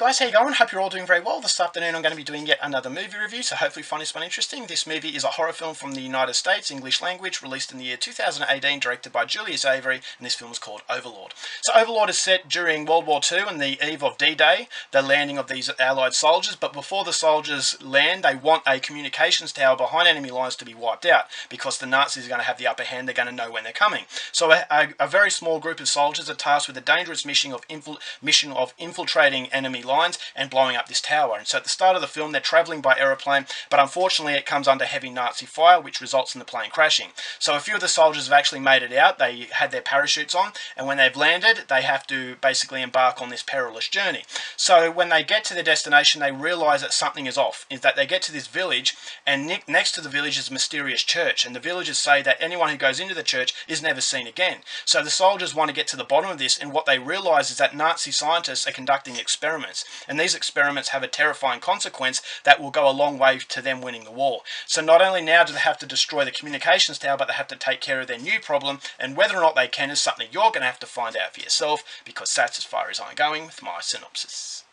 guys, how you going? Hope you're all doing very well. This afternoon I'm going to be doing yet another movie review, so hopefully you find this one interesting. This movie is a horror film from the United States, English language, released in the year 2018, directed by Julius Avery, and this film is called Overlord. So Overlord is set during World War II and the eve of D-Day, the landing of these Allied soldiers, but before the soldiers land, they want a communications tower behind enemy lines to be wiped out, because the Nazis are going to have the upper hand, they're going to know when they're coming. So a very small group of soldiers are tasked with the dangerous mission of infiltrating enemy lines and blowing up this tower. And so at the start of the film they're travelling by aeroplane, but unfortunately it comes under heavy Nazi fire, which results in the plane crashing. So a few of the soldiers have actually made it out. They had their parachutes on, and when they've landed they have to basically embark on this perilous journey. So when they get to their destination they realise that something is off, is that they get to this village, and next to the village is a mysterious church, and the villagers say that anyone who goes into the church is never seen again. So the soldiers want to get to the bottom of this, and what they realise is that Nazi scientists are conducting experiments, and these experiments have a terrifying consequence that will go a long way to them winning the war. So not only now do they have to destroy the communications tower, but they have to take care of their new problem, and whether or not they can is something you're going to have to find out for yourself, because that's as far as I'm going with my synopsis.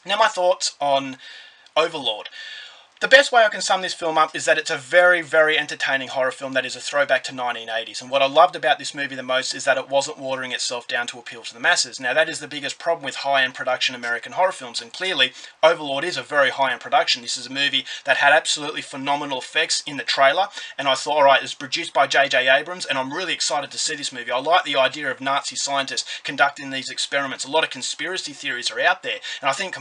Now my thoughts on Overlord. The best way I can sum this film up is that it's a very, very entertaining horror film that is a throwback to 1980s. And what I loved about this movie the most is that it wasn't watering itself down to appeal to the masses. Now that is the biggest problem with high-end production American horror films, and clearly Overlord is a very high-end production. This is a movie that had absolutely phenomenal effects in the trailer, and I thought, alright, it's produced by J.J. Abrams, and I'm really excited to see this movie. I like the idea of Nazi scientists conducting these experiments. A lot of conspiracy theories are out there, and I think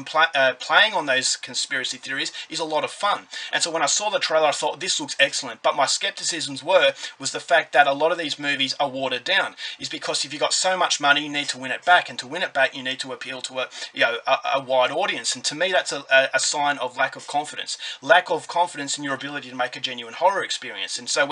playing on those conspiracy theories is a lot of fun. And so when I saw the trailer I thought this looks excellent, but my skepticisms was the fact that a lot of these movies are watered down, is because if you've got so much money you need to win it back, and to win it back you need to appeal to a wide audience, and to me that's a sign of lack of confidence in your ability to make a genuine horror experience. And so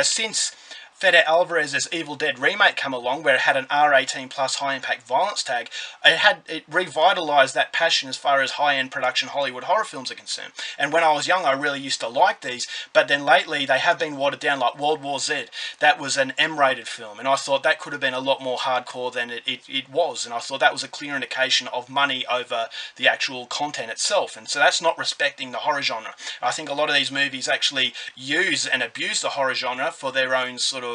since Fede Alvarez's Evil Dead remake come along, where it had an R18 plus high impact violence tag, it revitalised that passion as far as high-end production Hollywood horror films are concerned. And when I was young I really used to like these, but then lately they have been watered down, like World War Z. That was an M-rated film, and I thought that could have been a lot more hardcore than it was, and I thought that was a clear indication of money over the actual content itself, and so that's not respecting the horror genre. I think a lot of these movies actually use and abuse the horror genre for their own sort of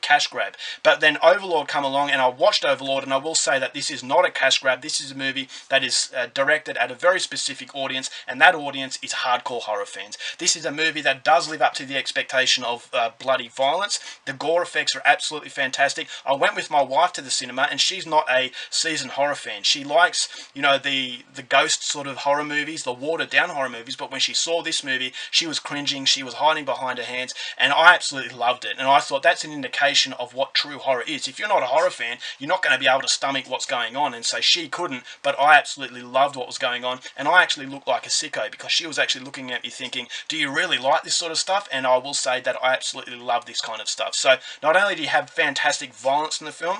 cash grab. But then Overlord come along, and I watched Overlord, and I will say that this is not a cash grab. This is a movie that is directed at a very specific audience, and that audience is hardcore horror fans. This is a movie that does live up to the expectation of bloody violence. The gore effects are absolutely fantastic. I went with my wife to the cinema, and she's not a seasoned horror fan. She likes, the ghost sort of horror movies, the watered down horror movies, but when she saw this movie she was cringing, she was hiding behind her hands, and I absolutely loved it. And I thought that's an indication of what true horror is. If you're not a horror fan, you're not going to be able to stomach what's going on, and so she couldn't, but I absolutely loved what was going on, and I actually looked like a sicko, because she was actually looking at me thinking, do you really like this sort of stuff? And I will say that I absolutely love this kind of stuff. So not only do you have fantastic violence in the film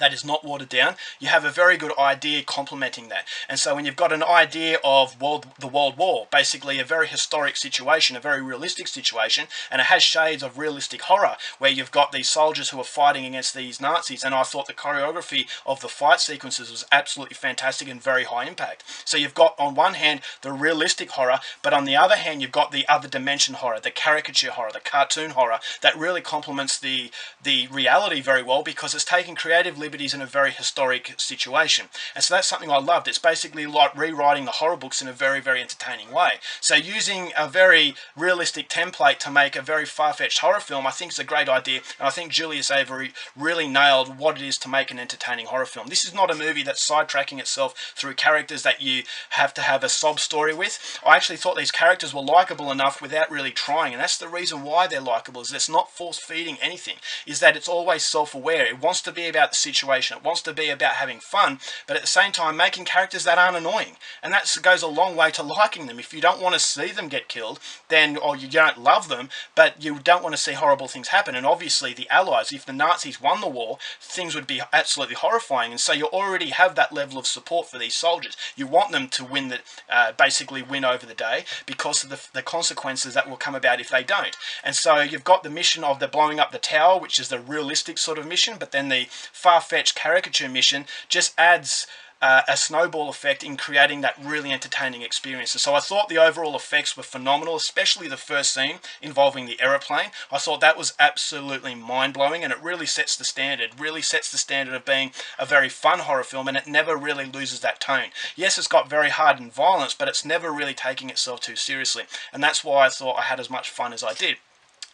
that is not watered down, you have a very good idea complementing that. And so when you've got an idea of the World War, basically a very historic situation, a very realistic situation, and it has shades of realistic horror, where you've got these soldiers who are fighting against these Nazis, and I thought the choreography of the fight sequences was absolutely fantastic and very high impact. So you've got on one hand the realistic horror, but on the other hand you've got the other dimension horror, the caricature horror, the cartoon horror, that really complements the reality very well, because it's taking creative liberties in a very historic situation. And so that's something I loved. It's basically like rewriting the horror books in a very, very entertaining way. So using a very realistic template to make a very far-fetched horror film, I think is a great idea, and I think Julius Avery really nailed what it is to make an entertaining horror film. This is not a movie that's sidetracking itself through characters that you have to have a sob story with. I actually thought these characters were likeable enough without really trying, and that's the reason why they're likeable, is it's not force-feeding anything, is that it's always self-aware. It wants to be about the situation, it wants to be about having fun, but at the same time making characters that aren't annoying, and that goes a long way to liking them. If you don't want to see them get killed, then, or you don't love them, but you don't want to see horrible things happen, and obviously the Allies, if the Nazis won the war, things would be absolutely horrifying, and so you already have that level of support for these soldiers. You want them to win basically win over the day, because of the consequences that will come about if they don't. And so you've got the mission of the blowing up the tower, which is the realistic sort of mission, but then the far-fetched caricature mission just adds a snowball effect in creating that really entertaining experience. And so I thought the overall effects were phenomenal, especially the first scene involving the aeroplane. I thought that was absolutely mind-blowing, and it really sets the standard, of being a very fun horror film, and it never really loses that tone. Yes, it's got very hardened violence, but it's never really taking itself too seriously, and that's why I thought I had as much fun as I did.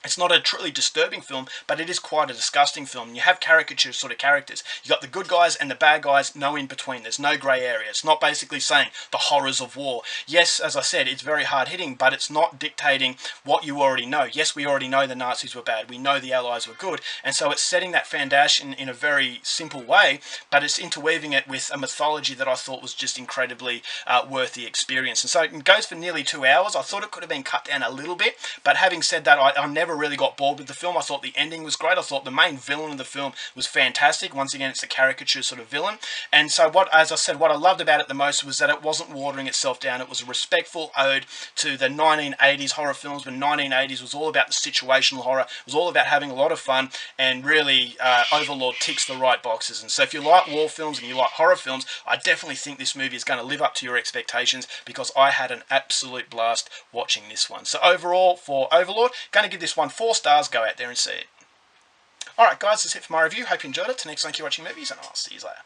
It's not a truly disturbing film, but it is quite a disgusting film. You have caricature sort of characters. You got the good guys and the bad guys, no in between. There's no grey area. It's not basically saying the horrors of war. Yes, as I said, it's very hard hitting, but it's not dictating what you already know. Yes, we already know the Nazis were bad. We know the Allies were good. And so it's setting that foundation in a very simple way, but it's interweaving it with a mythology that I thought was just incredibly worth the experience. And so it goes for nearly 2 hours. I thought it could have been cut down a little bit, but having said that, I never really got bored with the film. I thought the ending was great. I thought the main villain of the film was fantastic. Once again, it's a caricature sort of villain. And so as I said, what I loved about it the most was that it wasn't watering itself down. It was a respectful ode to the 1980s horror films, when 1980s was all about the situational horror. It was all about having a lot of fun, and really Overlord ticks the right boxes. And so if you like war films and you like horror films, I definitely think this movie is going to live up to your expectations, because I had an absolute blast watching this one. So overall, for Overlord, going to give this one 4 stars. Go out there and see it. Alright guys, that's it for my review. Hope you enjoyed it. Till next time, keep watching movies, and I'll see you later.